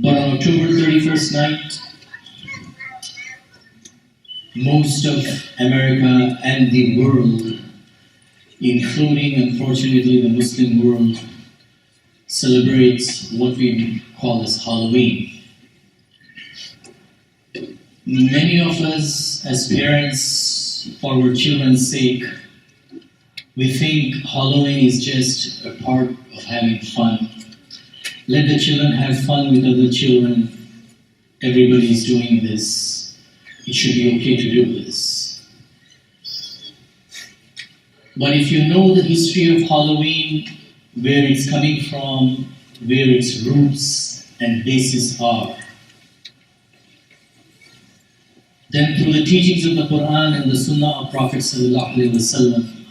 But on October 31st night, most of America and the world, including, unfortunately, the Muslim world, celebrates what we call as Halloween. Many of us, as parents, for our children's sake, we think Halloween is just a part of having fun. Let the children have fun with other children. Everybody is doing this. It should be okay to do this. But if you know the history of Halloween, where it's coming from, where its roots and bases are, then through the teachings of the Quran and the Sunnah of Prophet ﷺ,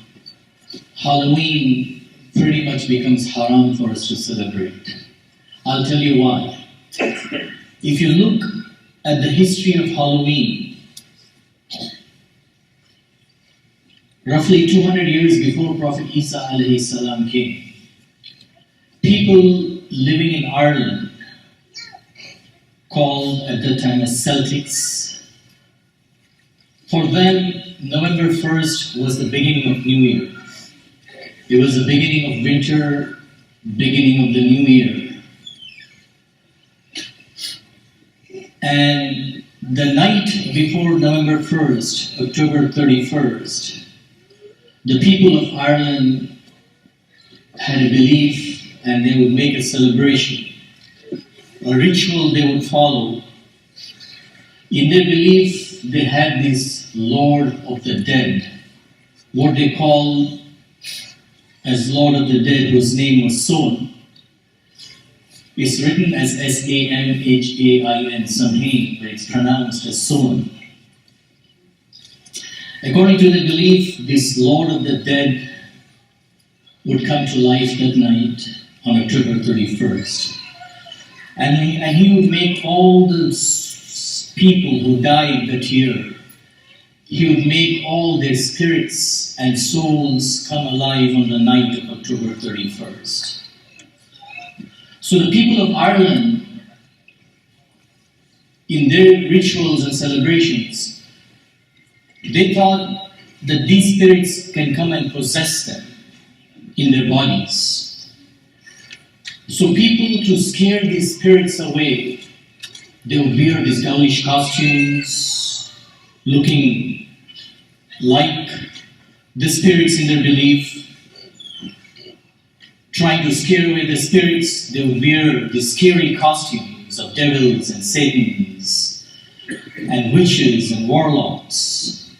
Halloween pretty much becomes haram for us to celebrate. I'll tell you why. If you look at the history of Halloween, roughly 200 years before Prophet Isa alayhi salam came, people living in Ireland, called at that time as Celtics, for them, November 1st was the beginning of New Year. It was the beginning of winter, beginning of the New Year. And the night before November 1st, October 31st, the people of Ireland had a belief and they would make a celebration, a ritual they would follow. In their belief, they had this Lord of the Dead, what they call as Lord of the Dead, whose name was Samhain. It's written as Samhain, Samhain, but it's pronounced as Samhain. According to the belief, this Lord of the Dead would come to life that night on October 31st. And he would make all the people who died that year, he would make all their spirits and souls come alive on the night of October 31st. So the people of Ireland, in their rituals and celebrations, they thought that these spirits can come and possess them in their bodies. So people, to scare these spirits away, they would wear these ghoulish costumes, looking like the spirits in their belief. Trying to scare away the spirits, they would wear these scary costumes of devils and satans and witches and warlocks,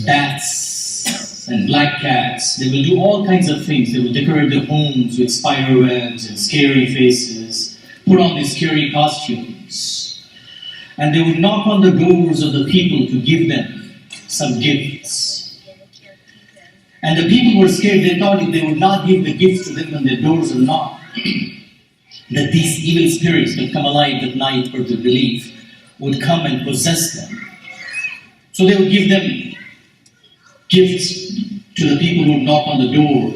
bats and black cats. They will do all kinds of things. They will decorate their homes with spider webs and scary faces, put on these scary costumes, and they would knock on the doors of the people to give them some gifts. And the people were scared. They thought if they would not give the gifts to them when their doors are knocked, that these evil spirits that come alive at night, or the belief, would come and possess them. So they would give them gifts to the people who would knock on the door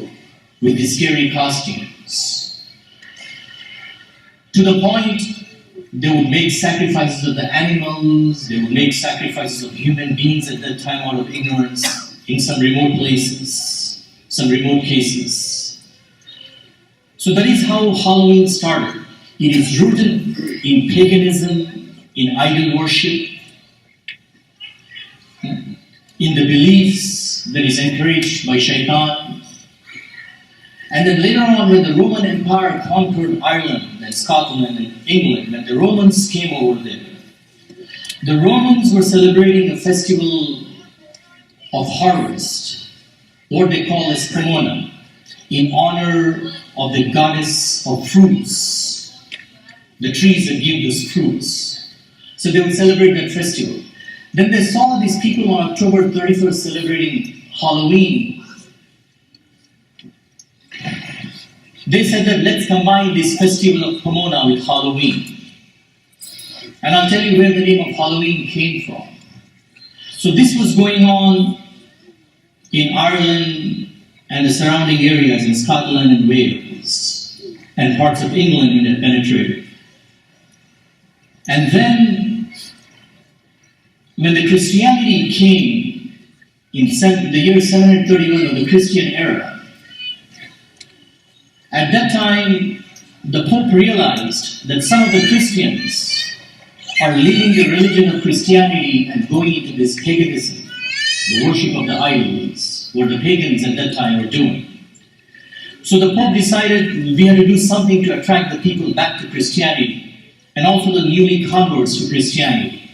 with these scary costumes. To the point, they would make sacrifices of the animals, they would make sacrifices of human beings at that time out of ignorance in some remote places, some remote cases. So that is how Halloween started. It is rooted in paganism, in idol worship, in the beliefs that is encouraged by Shaitan. And then later on, when the Roman Empire conquered Ireland and Scotland and England, when the Romans came over there, the Romans were celebrating a festival of harvest, what they call as Pomona, in honor of the goddess of fruits, the trees that give us fruits. So they would celebrate that festival. Then they saw these people on October 31st celebrating Halloween. They said that let's combine this festival of Pomona with Halloween. And I'll tell you where the name of Halloween came from. So this was going on in Ireland and the surrounding areas in Scotland and Wales and parts of England it had penetrated. And then, when the Christianity came in the year 731 of the Christian era, at that time, the Pope realized that some of the Christians are leaving the religion of Christianity and going into this paganism, the worship of the idols, what the pagans at that time were doing. So the Pope decided we had to do something to attract the people back to Christianity, and also the newly converts to Christianity.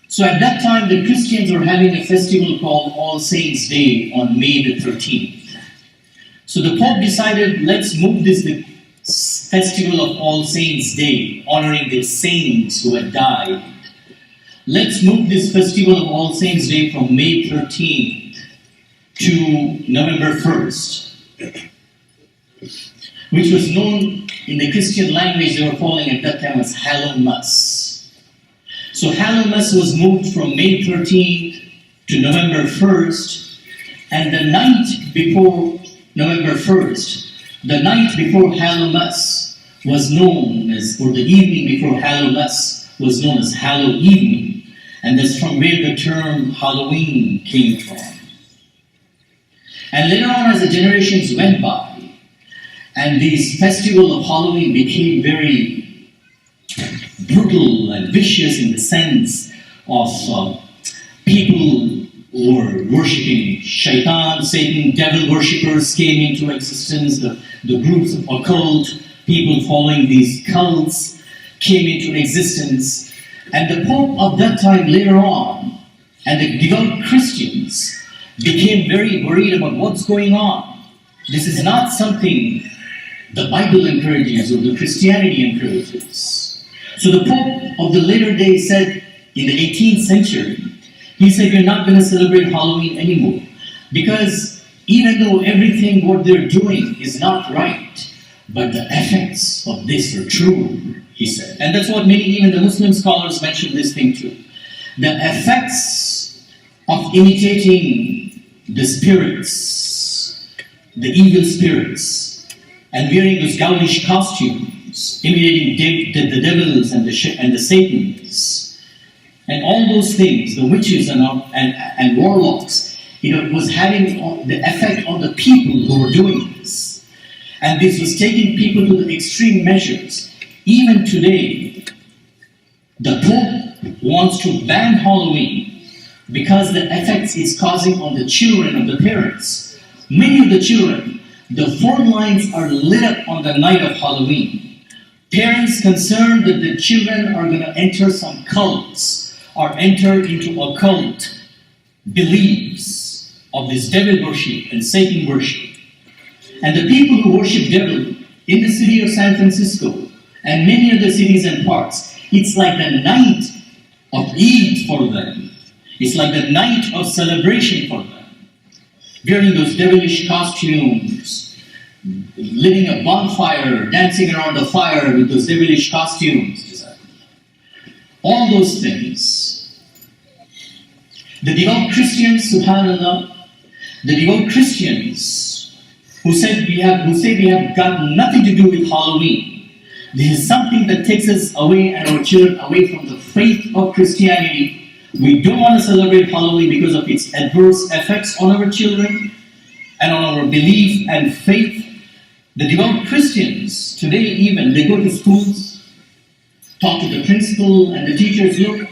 So at that time, the Christians were having a festival called All Saints' Day on May the 13th. So the Pope decided, let's move this festival of All Saints' Day, honoring the saints who had died. Let's move this festival of All Saints' Day from May 13th to November 1st, which was known in the Christian language they were calling at that time as Hallowmas. So Hallowmas was moved from May 13th to November 1st, and the night before November 1st, the night before Hallowmas was known as, or the evening before Hallowmas was known as Hallow Evening, and that's from where the term Halloween came from. And later on, as the generations went by, and this festival of Halloween became very brutal and vicious in the sense of people who were worshipping shaitan, Satan, devil worshippers came into existence, the groups of occult, people following these cults came into existence. And the Pope of that time later on, and the devout Christians became very worried about what's going on. This is not something the Bible encourages or the Christianity encourages. So the Pope of the later days said in the 18th century, he said, we're not going to celebrate Halloween anymore. Because even though everything what they're doing is not right, but the effects of this are true, he said. And that's what many, even the Muslim scholars mention this thing too. The effects of imitating the spirits, the evil spirits, and wearing those gaulish costumes, imitating the devils and the Satans, and all those things, the witches and warlocks, was having the effect on the people who were doing this. And this was taking people to the extreme measures. Even today, the Pope wants to ban Halloween because the effects it's causing on the children of the parents. Many of the children, the phone lines are lit up on the night of Halloween. Parents concerned that the children are going to enter some cults or enter into occult beliefs of this devil worship and Satan worship. And the people who worship devil in the city of San Francisco and many other cities and parts, it's like the night of Eid for them. It's like the night of celebration for them. Wearing those devilish costumes, living a bonfire, dancing around the fire with those devilish costumes. All those things. The devout Christians, subhanAllah, the devout Christians who say we have got nothing to do with Halloween. This is something that takes us away and our children away from the faith of Christianity. We don't want to celebrate Halloween because of its adverse effects on our children and on our belief and faith. The devout Christians, today even, they go to schools, talk to the principal and the teachers, look,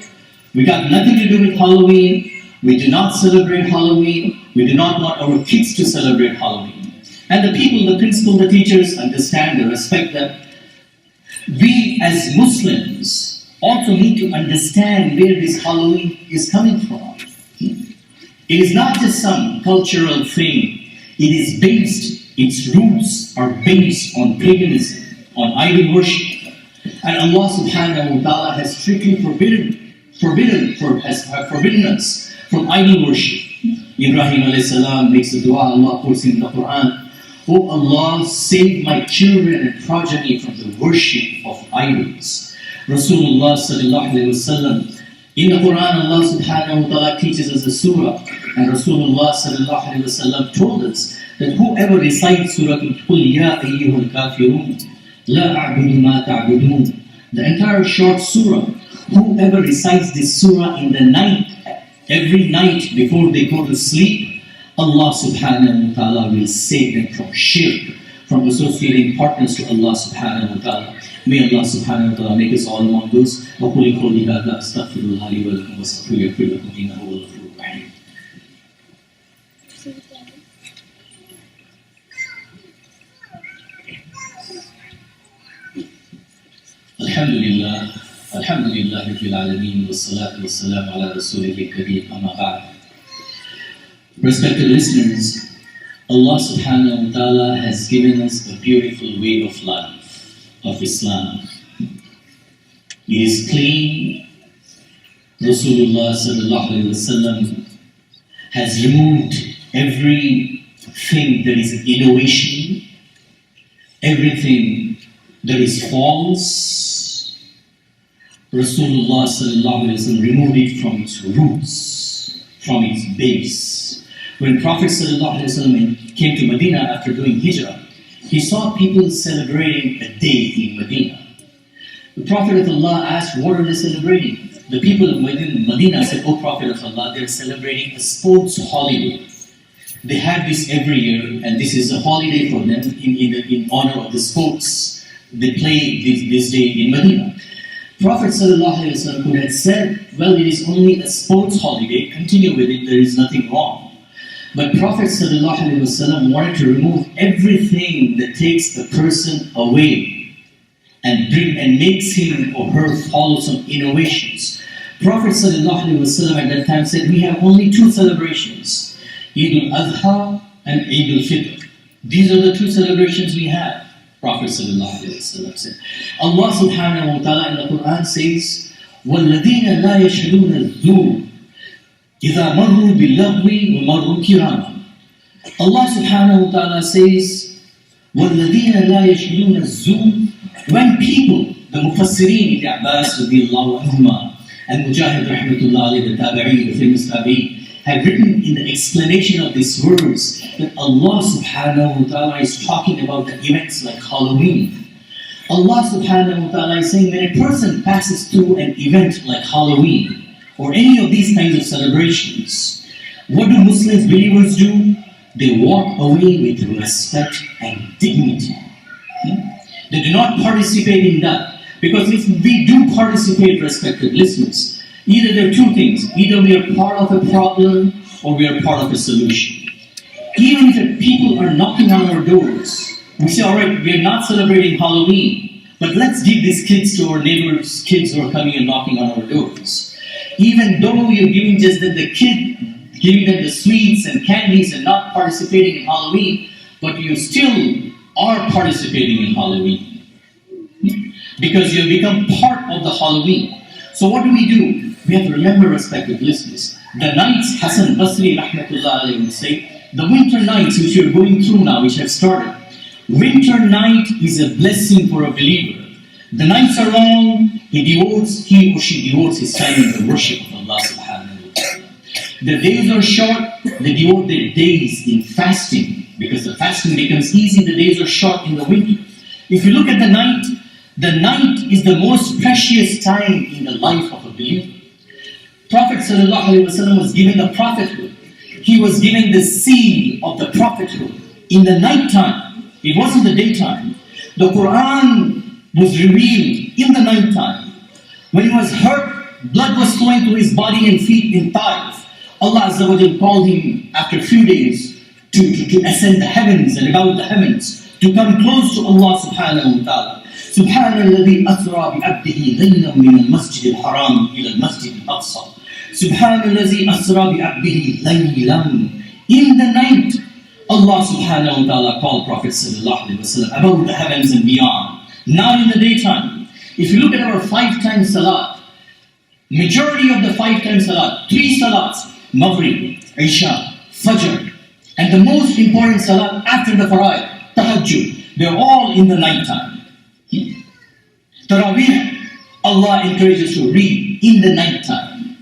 we got nothing to do with Halloween, we do not celebrate Halloween, we do not want our kids to celebrate Halloween. And the people, the principal, the teachers understand and respect that. We as Muslims also need to understand where this Halloween is coming from. It is not just some cultural thing. It is based, its roots are based on paganism, on idol worship. And Allah subhanahu wa ta'ala has strictly forbidden us from idol worship. Ibrahim alayhi salam makes a dua, Allah quotes in the Quran, "O Allah, save my children and progeny from the worship of idols." Rasulullah sallallahu alayhi wa sallam, in the Quran, Allah subhanahu wa ta'ala teaches us a surah, and Rasulullah sallallahu alayhi wa sallam told us that whoever recites Surah Qul Ya Ayyuhal Kafirun, La A'budu Ma Ta'budun, The entire short surah. Whoever recites this surah in the night, every night before they go to sleep, Allah subhanahu wa ta'ala will save them from shirk, from associating partners to Allah subhanahu wa ta'ala. May Allah subhanahu wa ta'ala make us all among those. وَقُلِ قَوْلِ هَذَا أَسْتَغْفِرُ اللَّهَ لِي وَلَكُمْ وَاسْتَغْفِرُوهُ يَغْفِرْ لَكُمْ إِنَّهُ هُوَ الْغَفُورُ الرَّحِيمُ. Alhamdulillah Rabbil Alameen, wassalatu wassalamu ala Rasulihil Kareem, amma ba'd. Respected listeners, Allah subhanahu wa ta'ala has given us a beautiful way of life, of Islam. It is clean. Rasulullah sallallahu alayhi wa sallam has removed everything that is an innovation, everything that is false. Rasulullah sallallahu alayhi wa sallam removed it from its roots, from its base. When Prophet sallallahu alayhi wa sallam came to Medina after doing hijrah, he saw people celebrating a day in Medina. The Prophet of Allah asked, what are they celebrating? The people of Medina said, O Prophet of Allah, they're celebrating a sports holiday. They have this every year, and this is a holiday for them in honor of the sports. They play this day in Medina. Prophet ﷺ could have said, well, it is only a sports holiday, continue with it, there is nothing wrong. But Prophet ﷺ wanted to remove everything that takes the person away and makes him or her follow some innovations. Prophet ﷺ at that time said, we have only two celebrations, Eid al-Adha and Eid al-Fitr. These are the two celebrations we have. Prophet ﷺ said. Allah subhanahu wa ta'ala in the Quran says, وَالَّذِينَ لَا يَشْهَدُونَ الزُّورَ إِذَا مَرُّوا بِاللَّغْوِ وَمَرُّوا كِرَامًا. Allah subhanahu wa ta'ala says, وَالَّذِينَ لَا يَشْهَدُونَ الزُّورَ. When people, the Mufassirin, the Abbas radiyallahu anhuma, and Mujahid rahmatullah alayhi, the Tabi'in, the famous Tabi'in, have written in the explanation of this verse that Allah subhanahu wa ta'ala is talking about the events like Halloween. Allah subhanahu wa ta'ala is saying when a person passes through an event like Halloween or any of these kinds of celebrations, what do Muslims, believers do? They walk away with respect and dignity. They do not participate in that. Because if we do participate, respected listeners, either there are two things. Either we are part of a problem or we are part of a solution. Even if people are knocking on our doors, we say, all right, we are not celebrating Halloween, but let's give these kids to our neighbors' kids who are coming and knocking on our doors. Even though you're giving just the kid, giving them the sweets and candies and not participating in Halloween, but you still are participating in Halloween. Because you have become part of the Halloween. So what do? We have to remember, respected listeners, the nights, Hassan Basri rahmatullah alayhi would say, the winter nights which we are going through now, which have started, winter night is a blessing for a believer. The nights are long, he or she devotes his time in the worship of Allah subhanahu wa ta'ala. The days are short, they devote their days in fasting, because the fasting becomes easy, the days are short in the winter. If you look at the night is the most precious time in the life of a believer. Prophet ﷺ was given the prophethood. He was given the seal of the prophethood in the night time. It wasn't the daytime. The Quran was revealed in the night time. When he was hurt, blood was flowing to his body and feet in Taif. Allah Azza wa Jal called him after a few days to ascend the heavens and about the heavens, to come close to Allah subhanahu wa ta'ala. Subhanalladhi asra bi'abdihi laylan min al-masjid al-haram ila al-masjid al-aqsa. Subhanalladhi asra bi'abdihi laylan. In the night, Allah subhanahu wa ta'ala called Prophet sallallahu alayhi wa sallam above the heavens and beyond. Not in the daytime. If you look at our 5-time salat, majority of the 5-time salat, 3 salats, Maghrib, Isha, Fajr, and the most important salat after the Fara'id, Tahajjud, they're all in the night time. Taraweeh, Allah encourages to read in the night time.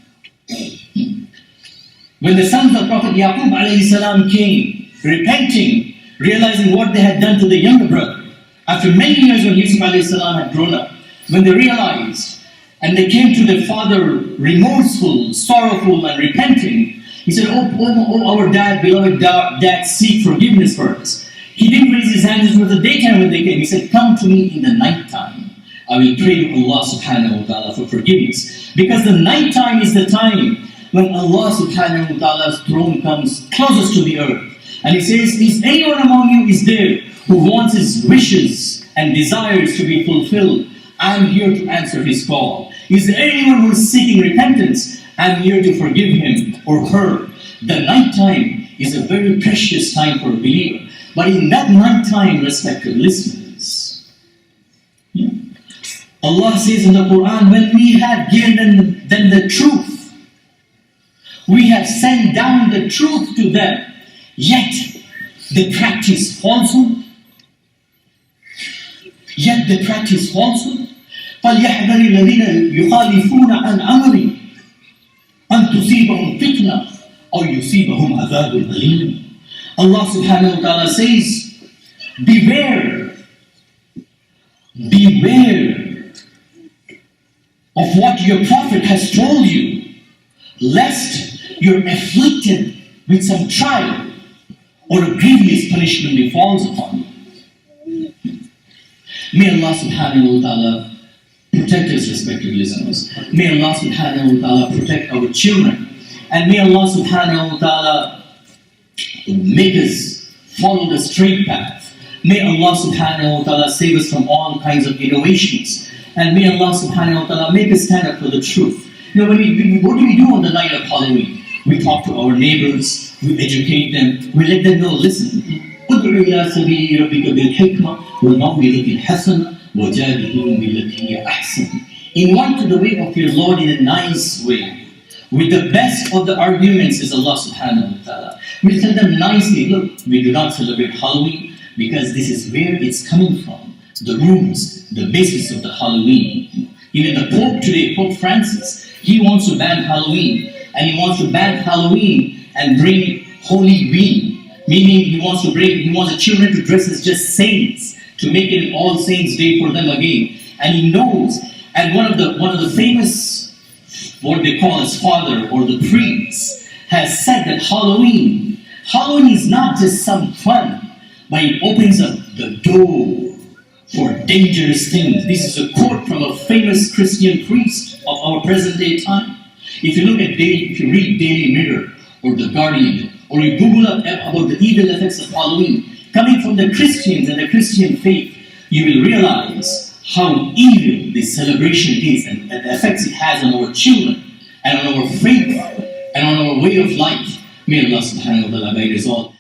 When the sons of Prophet Yaqub alayhi salam came, repenting, realizing what they had done to the younger brother, after many years when Yusuf alayhi salam had grown up, when they realized and they came to their father remorseful, sorrowful, and repenting, he said, oh, our dad, beloved dad, seek forgiveness for us. He didn't raise his hands. It was the daytime when they came. He said, come to me in the nighttime. I will pray to Allah subhanahu wa ta'ala for forgiveness. Because the nighttime is the time when Allah subhanahu wa ta'ala's throne comes closest to the earth. And he says, is anyone among you is there who wants his wishes and desires to be fulfilled? I'm here to answer his call. Is there anyone who is seeking repentance? I'm here to forgive him or her. The nighttime is a very precious time for a believer. But in that nighttime, respected listeners, Allah says in the Quran, when we have given them the truth, we have sent down the truth to them, yet they practice falsehood. فَلْيَحْذَرِ الَّذِينَ يُخَالِفُونَ عَنْ أَمْرِهِ أَنْ تُصِيبَهُمْ فِتْنَةٌ أَوْ يُصِيبَهُمْ عَذَابٌ أَلِيمٌ. Allah subhanahu wa ta'ala says, beware of what your prophet has told you, lest you're afflicted with some trial or a grievous punishment befalls upon you. May Allah subhanahu wa ta'ala protect us, respected listeners. May Allah subhanahu wa ta'ala protect our children. And may Allah subhanahu wa ta'ala make us follow the straight path. May Allah subhanahu wa ta'ala save us from all kinds of innovations. And may Allah subhanahu wa ta'ala make us stand up for the truth. You know, what do we do on the night of Halloween? We talk to our neighbors, we educate them, we let them know, listen, ادْعُ إِلَىٰ سَبِيلِ رَبِّكَ بِالْحِكْمَةِ وَالْمَوْعِظَةِ الْحَسَنَةِ وَجَادِلْهُمْ بِالَّتِي هِيَ أَحْسَنُ. Invite to the way of your Lord in a nice way. With the best of the arguments is Allah subhanahu wa ta'ala. We'll tell them nicely, look, we do not celebrate Halloween because this is where it's coming from. The roots, the basis of the Halloween. Even the Pope today, Pope Francis, he wants to ban Halloween. And he wants to ban Halloween and bring Holy Week. Meaning he wants the children to dress as just saints, to make it an All Saints Day for them again. And he knows, and one of the famous, what they call his father or the priest, has said that Halloween is not just some fun, but it opens up the door for dangerous things. This is a quote from a famous Christian priest of our present day time. If you read Daily Mirror or The Guardian, or you Google up about the evil effects of Halloween, coming from the Christians and the Christian faith, you will realize how evil this celebration is and the effects it has on our children and on our faith and on our way of life. May Allah subhanahu wa ta'ala guide us all.